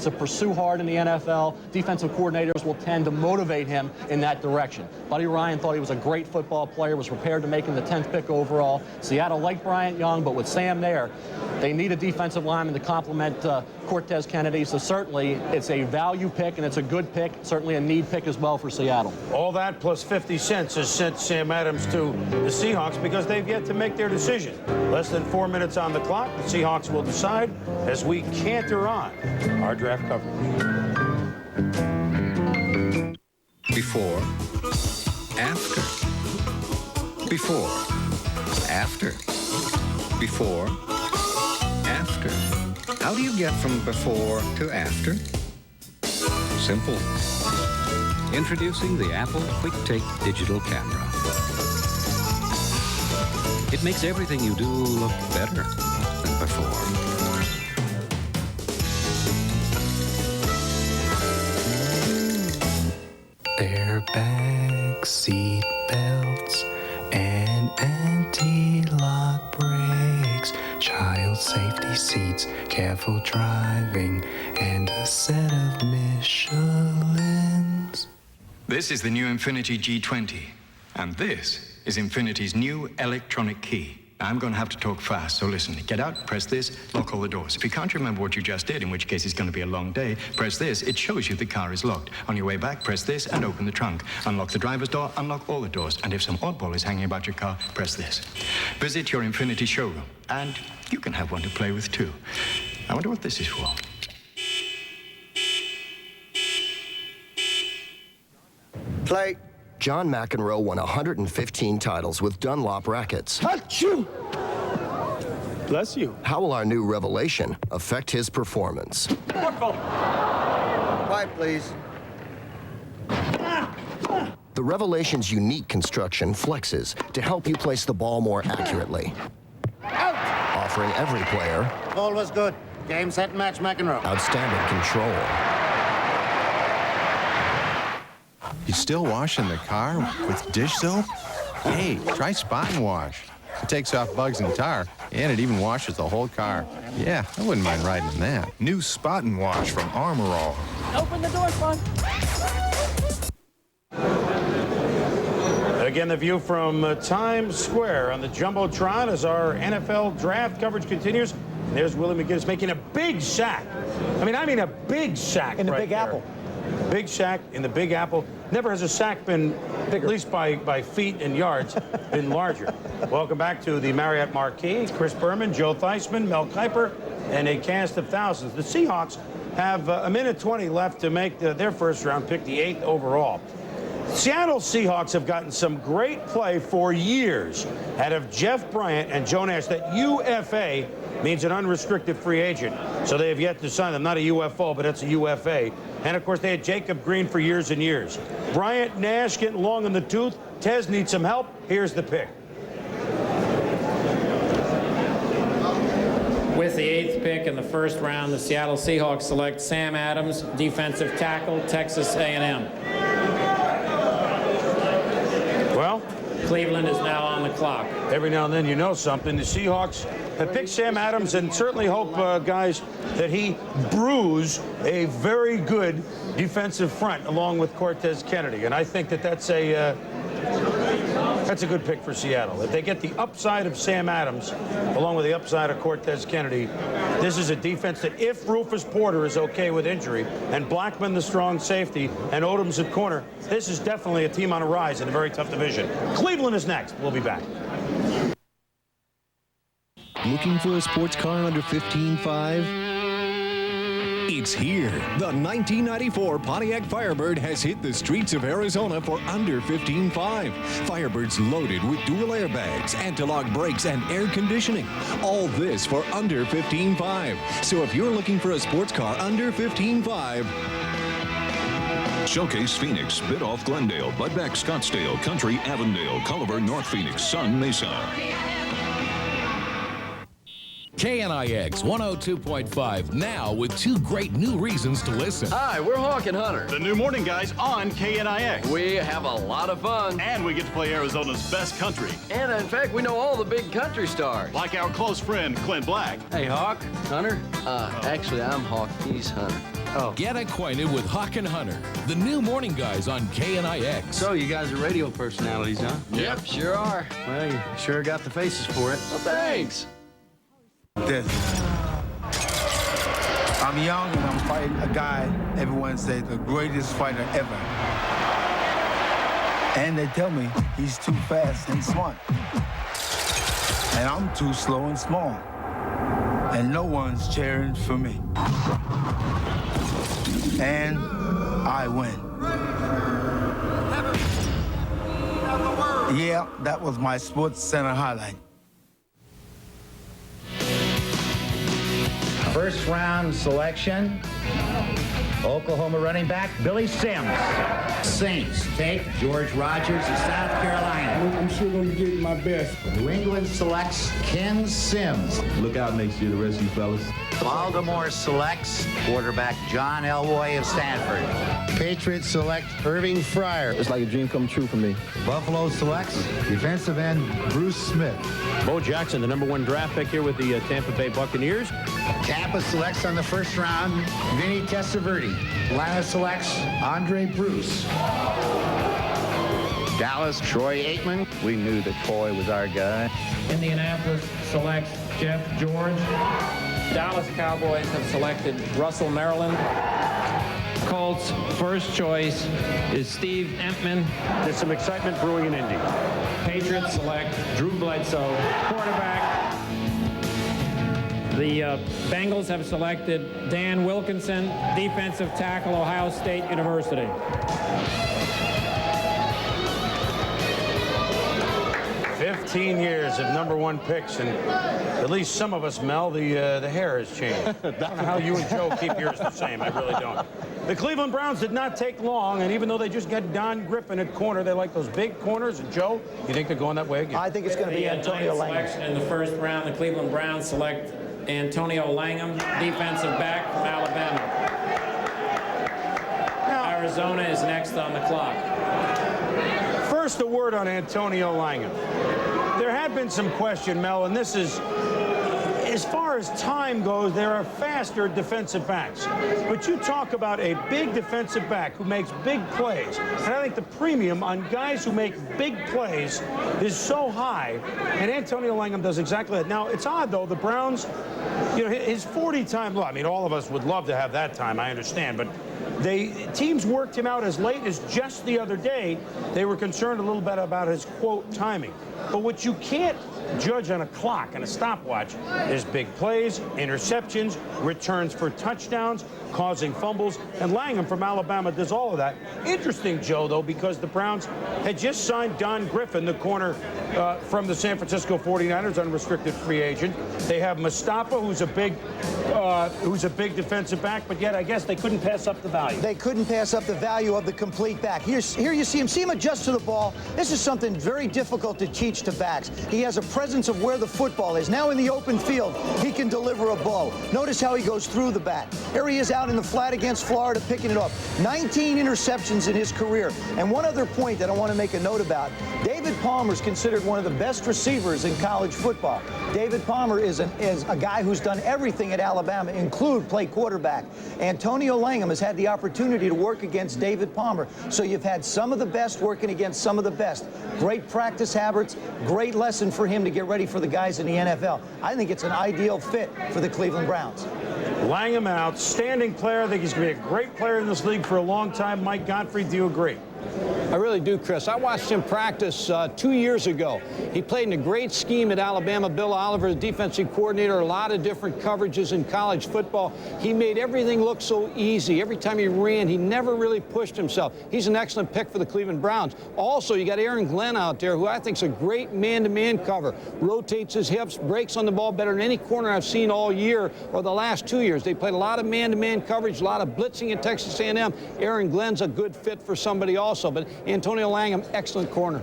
to pursue hard in the NFL. Defensive coordinators will tend to motivate him in that direction. Buddy Ryan thought he was a great football player, was prepared to make him the 10th pick overall. Seattle liked Bryant Young, but with Sam there, they need a defensive lineman to complement Cortez Kennedy. So certainly it's a value pick, and it's a good pick, certainly a need pick as well for Seattle. All that plus 50 cents has sent Sam Adams to the Seahawks because they've yet to make their decision. Less than 4 minutes on the clock. The Seahawks will decide as we canter on our draft coverage. Before, after. Before, after. Before, after. How do you get from before to after? Simple. Introducing the Apple Quick Take Digital Camera. It makes everything you do look better than before. Airbags, seat belts, and anti-lock brakes, child safety seats, careful driving, and a set of Michelins. This is the new Infiniti G20, and this is Infinity's new electronic key. I'm going to have to talk fast, so listen. Get out, press this, lock all the doors. If you can't remember what you just did, in which case it's going to be a long day, press this. It shows you the car is locked. On your way back, press this and open the trunk. Unlock the driver's door, unlock all the doors. And if some oddball is hanging about your car, press this. Visit your Infiniti showroom, and you can have one to play with, too. I wonder what this is for. Play. John McEnroe won 115 titles with Dunlop rackets. Achoo! Bless you. How will our new revelation affect his performance? Quiet, please. The Revelation's unique construction flexes to help you place the ball more accurately, offering every player Ball was good. Game, set, match, McEnroe. outstanding control. You still washing the car with dish soap? Hey, try Spot and Wash. It takes off bugs and tar, and it even washes the whole car. Yeah, I wouldn't mind riding in that. New Spot and Wash from Armor All. Open the door, Spot. Again, the view from Times Square on the Jumbotron as our NFL draft coverage continues. And there's Willie McGinnis making a big sack. I mean a big sack in the right Big there. Apple. Big sack in the Big Apple. Never has a sack been, at least by feet and yards, been larger. Welcome back to the Marriott Marquis. Chris Berman, Joe Theismann, Mel Kiper, and a cast of thousands. The Seahawks have a minute 20 left to make their first round pick, the 8th overall. Seattle Seahawks have gotten some great play for years out of Jeff Bryant and Joe Nash. That UFA means an unrestricted free agent. So they have yet to sign them. Not a UFO, but it's a UFA. And, of course, they had Jacob Green for years and years. Bryant, Nash getting long in the tooth. Tez needs some help. Here's the pick. With the 8th pick in the first round, the Seattle Seahawks select Sam Adams, defensive tackle, Texas A&M. Well, Cleveland is now on the clock. every now and then you know something. The Seahawks have picked Sam Adams and certainly hope, guys, that he brews a very good defensive front along with Cortez Kennedy. And I think that that's a good pick for Seattle. If they get the upside of Sam Adams along with the upside of Cortez Kennedy, this is a defense that if Rufus Porter is okay with injury and Blackman the strong safety and Odom's at corner, this is definitely a team on a rise in a very tough division. Cleveland is next. We'll be back. Looking for a sports car under $15,500? It's here. The 1994 Pontiac Firebird has hit the streets of Arizona for under $15,500. Firebird's loaded with dual airbags, anti-lock brakes, and air conditioning. All this for under $15,500. So if you're looking for a sports car under $15,500, Showcase Phoenix, Bidoff Glendale, Budbeck Scottsdale, Country Avondale, Culliver, North Phoenix, Sun Mesa. KNIX 102.5, now with 2 great new reasons to listen. Hi, we're Hawk and Hunter. The new morning guys on KNIX. We have a lot of fun. And we get to play Arizona's best country. And in fact, we know all the big country stars. Like our close friend, Clint Black. Hey, Hawk, Hunter. Actually, I'm Hawk, he's Hunter. Get acquainted with Hawk and Hunter, the new morning guys on KNIX. So you guys are radio personalities, huh? Yep, sure are. Well, you sure got the faces for it. Well, thanks. This. I'm young and I'm fighting a guy everyone says the greatest fighter ever. And they tell me he's too fast and smart. And I'm too slow and small. And no one's cheering for me. And I win. Yeah, that was my Sports Center highlight. First round selection, Oklahoma running back Billy Sims. Saints take George Rogers of South Carolina. I'm sure going to give my best. New England selects Ken Sims. Look out next year, the rest of you fellas. Baltimore selects quarterback John Elway of Stanford. Patriots select Irving Fryer. It's like a dream come true for me. Buffalo selects defensive end Bruce Smith. Bo Jackson, the #1 draft pick here with the Tampa Bay Buccaneers. Tampa selects on the first round Vinny Testaverde. Atlanta selects Andre Bruce. Dallas, Troy Aikman. We knew that Troy was our guy. Indianapolis selects Jeff George. Dallas Cowboys have selected Russell Maryland. Colts' first choice is Steve Entman. There's some excitement brewing in Indy. Patriots select Drew Bledsoe, quarterback. The Bengals have selected Dan Wilkinson, defensive tackle, Ohio State University. 15 years of #1 picks, and at least some of us, Mel, the hair has changed. I don't know how you and Joe keep yours the same. I really don't. The Cleveland Browns did not take long, and even though they just got Don Griffin at corner, they like those big corners. And Joe, you think they're going that way again? I think it's going to be Antonio Langham. Selection in the first round, the Cleveland Browns select Antonio Langham, defensive back from Alabama. Arizona is next on the clock. First, a word on Antonio Langham. There had been some question, Mel, and this is, as far as time goes, there are faster defensive backs. But you talk about a big defensive back who makes big plays. And I think the premium on guys who make big plays is so high. And Antonio Langham does exactly that. Now, it's odd, though, the Browns, you know, his 40-time low. I mean, all of us would love to have that time, I understand. But teams worked him out as late as just the other day. They were concerned a little bit about his, quote, timing. But what you can't judge on a clock and a stopwatch is big plays, interceptions, returns for touchdowns, causing fumbles, and Langham from Alabama does all of that. Interesting, Joe, though, because the Browns had just signed Don Griffin, the corner from the San Francisco 49ers, unrestricted free agent. They have Mustafa, who's a big defensive back, but yet I guess they couldn't pass up the value. They couldn't pass up the value of the complete back. Here you see him adjust to the ball. This is something very difficult to teach to backs. He has a presence of where the football is. Now in the open field, he can deliver a blow. Notice how he goes through the back. Here he is out in the flat against Florida picking it up. 19 interceptions in his career. And one other point that I want to make a note about, David Palmer is considered one of the best receivers in college football. David Palmer is a guy who's done everything at Alabama, include play quarterback. Antonio Langham has had the opportunity to work against David Palmer. So you've had some of the best working against some of the best. Great practice habits, great lesson for him to get ready for the guys in the NFL. I think it's an ideal fit for the Cleveland Browns. Langham, an outstanding player. I think he's going to be a great player in this league for a long time. Mike Godfrey, do you agree? I really do, Chris. I watched him practice 2 years ago. He played in a great scheme at Alabama. Bill Oliver, the defensive coordinator, a lot of different coverages in college football. He made everything look so easy. Every time he ran, he never really pushed himself. He's an excellent pick for the Cleveland Browns. Also, you got Aaron Glenn out there, who I think is a great man-to-man cover. Rotates his hips, breaks on the ball better than any corner I've seen all year or the last 2 years. They played a lot of man-to-man coverage, a lot of blitzing at Texas A&M. Aaron Glenn's a good fit for somebody also. But Antonio Langham, excellent corner.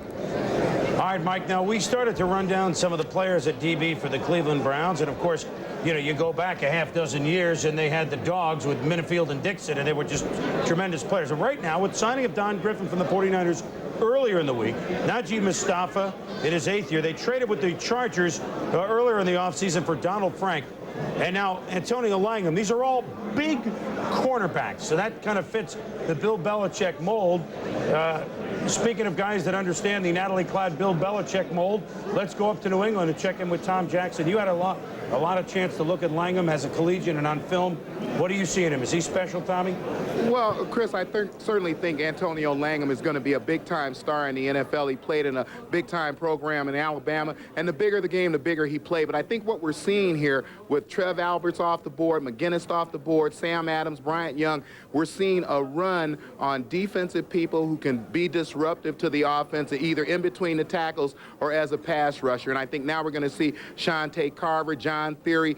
All right, Mike, now we started to run down some of the players at DB for the Cleveland Browns. And, of course, you know, you go back a half dozen years and they had the dogs with Minifield and Dixon, and they were just tremendous players. And right now, with signing of Don Griffin from the 49ers earlier in the week, Najee Mustafa in his 8th year, they traded with the Chargers earlier in the offseason for Donald Frank. And now Antonio Langham. These are all big cornerbacks, so that kind of fits the Bill Belichick mold. Speaking of guys that understand the Natalie-clad Bill Belichick mold, let's go up to New England and check in with Tom Jackson. You had a lot of chance to look at Langham as a collegiate and on film. What do you see in him? Is he special, Tommy? Well, Chris, I certainly think Antonio Langham is going to be a big-time star in the NFL. He played in a big-time program in Alabama, and the bigger the game, the bigger he played. But I think what we're seeing here with Trev Alberts off the board, McGinnis off the board, Sam Adams, Bryant Young, we're seeing a run on defensive people who can be disruptive to the offense, either in between the tackles or as a pass rusher. And I think now we're going to see Shante Carver, John Theory,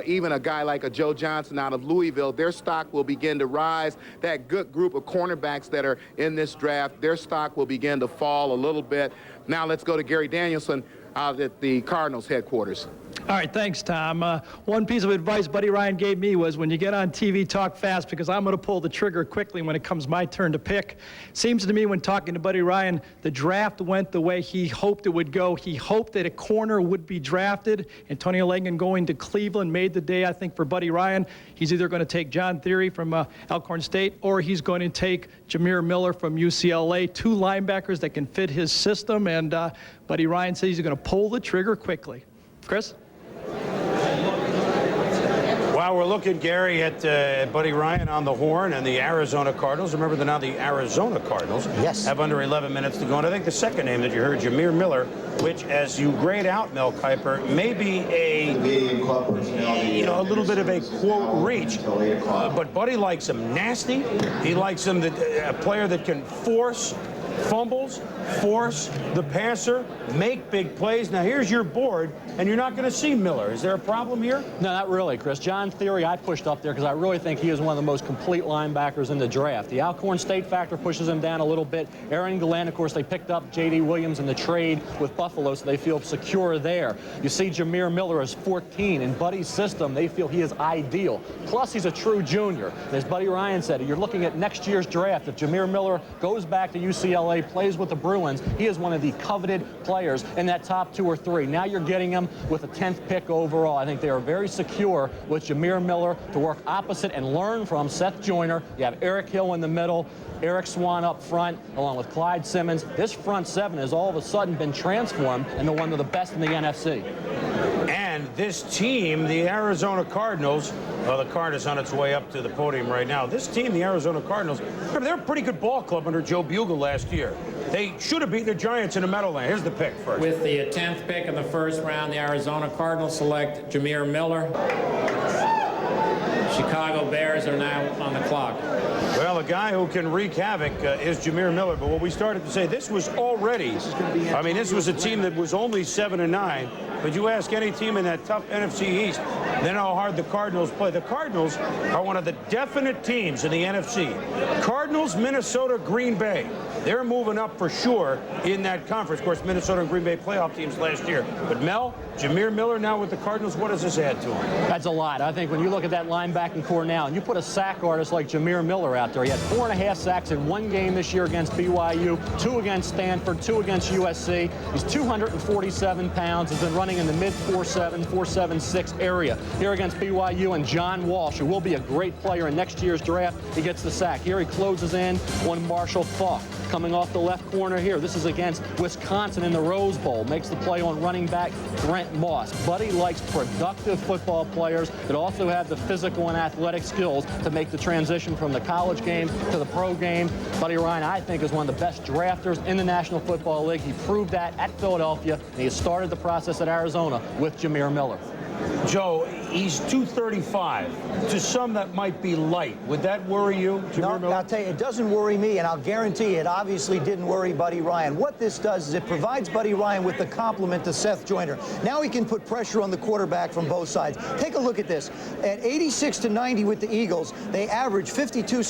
even a guy like a Joe Johnson out of Louisville. Their stock will begin to rise. That good group of cornerbacks that are in this draft, their stock will begin to fall a little bit. Now let's go to Gary Danielson out at the Cardinals headquarters. All right, thanks, Tom. One piece of advice Buddy Ryan gave me was when you get on TV, talk fast, because I'm going to pull the trigger quickly when it comes my turn to pick. Seems to me when talking to Buddy Ryan, the draft went the way he hoped it would go. He hoped that a corner would be drafted. Antonio Langham going to Cleveland made the day, I think, for Buddy Ryan. He's either going to take John Theory from Alcorn State, or he's going to take Jameer Miller from UCLA, two linebackers that can fit his system, and Buddy Ryan says he's going to pull the trigger quickly. Chris? Wow, we're looking, Gary, at Buddy Ryan on the horn and the Arizona Cardinals. Remember that now the Arizona Cardinals have under 11 minutes to go. And I think the second name that you heard, Jameer Miller, which, as you grade out, Mel Kiper, may be a little bit of a quote reach. But Buddy likes him nasty. He likes him a player that can force fumbles, force the passer, make big plays. Now here's your board, and you're not going to see Miller. Is there a problem here? No, not really, Chris. John Theory I pushed up there because I really think he is one of the most complete linebackers in the draft. The Alcorn State factor pushes him down a little bit. Aaron Glenn, of course, they picked up J.D. Williams in the trade with Buffalo, so they feel secure there. You see Jameer Miller is 14. In Buddy's system, they feel he is ideal. Plus, he's a true junior. And as Buddy Ryan said, you're looking at next year's draft. If Jameer Miller goes back to UCLA, plays with the Bruins, he is one of the coveted players in that top 2 or 3. Now you're getting him with a 10th pick overall. I think they are very secure with Jameer Miller to work opposite and learn from Seth Joyner. You have Eric Hill in the middle, Eric Swan up front, along with Clyde Simmons. This front seven has all of a sudden been transformed into one of the best in the NFC. And this team, the Arizona Cardinals, well, the card is on its way up to the podium right now. This team, the Arizona Cardinals, remember, they're a pretty good ball club under Joe Bugle last year. They should have beaten the Giants in the Meadowlands. Here's the pick first. With the 10th pick in the first round, the Arizona Cardinals select Jameer Miller. Chicago Bears are now on the clock. Well, a guy who can wreak havoc is Jameer Miller. But what we started to say, this was already, I mean, this was a team that was only 7-9. But you ask any team in that tough NFC East, they know how hard the Cardinals play. The Cardinals are one of the definite teams in the NFC. Cardinals, Minnesota, Green Bay. They're moving up for sure in that conference. Of course, Minnesota and Green Bay playoff teams last year. But Mel, Jameer Miller now with the Cardinals, what does this add to him? That's a lot. I think when you look at that linebacking core now, and you put a sack artist like Jameer Miller out there, he had 4.5 sacks in one game this year against BYU, 2 against Stanford, 2 against USC. He's 247 pounds, has been running in the mid 4.7, 4.76 area. Here against BYU and John Walsh, who will be a great player in next year's draft, he gets the sack. Here he closes in on Marshall Faulk. Coming off the left corner here. This is against Wisconsin in the Rose Bowl. Makes the play on running back Brent Moss. Buddy likes productive football players that also have the physical and athletic skills to make the transition from the college game to the pro game. Buddy Ryan, I think, is one of the best drafters in the National Football League. He proved that at Philadelphia, and he has started the process at Arizona with Jameer Miller. Joe, he's 235. To some, that might be light. Would that worry you, Jameer Miller? I'll tell you, it doesn't worry me, and I'll guarantee it obviously didn't worry Buddy Ryan. What this does is it provides Buddy Ryan with the complement to Seth Joyner. Now he can put pressure on the quarterback from both sides. Take a look at this. At 86-90 with the Eagles, they average 52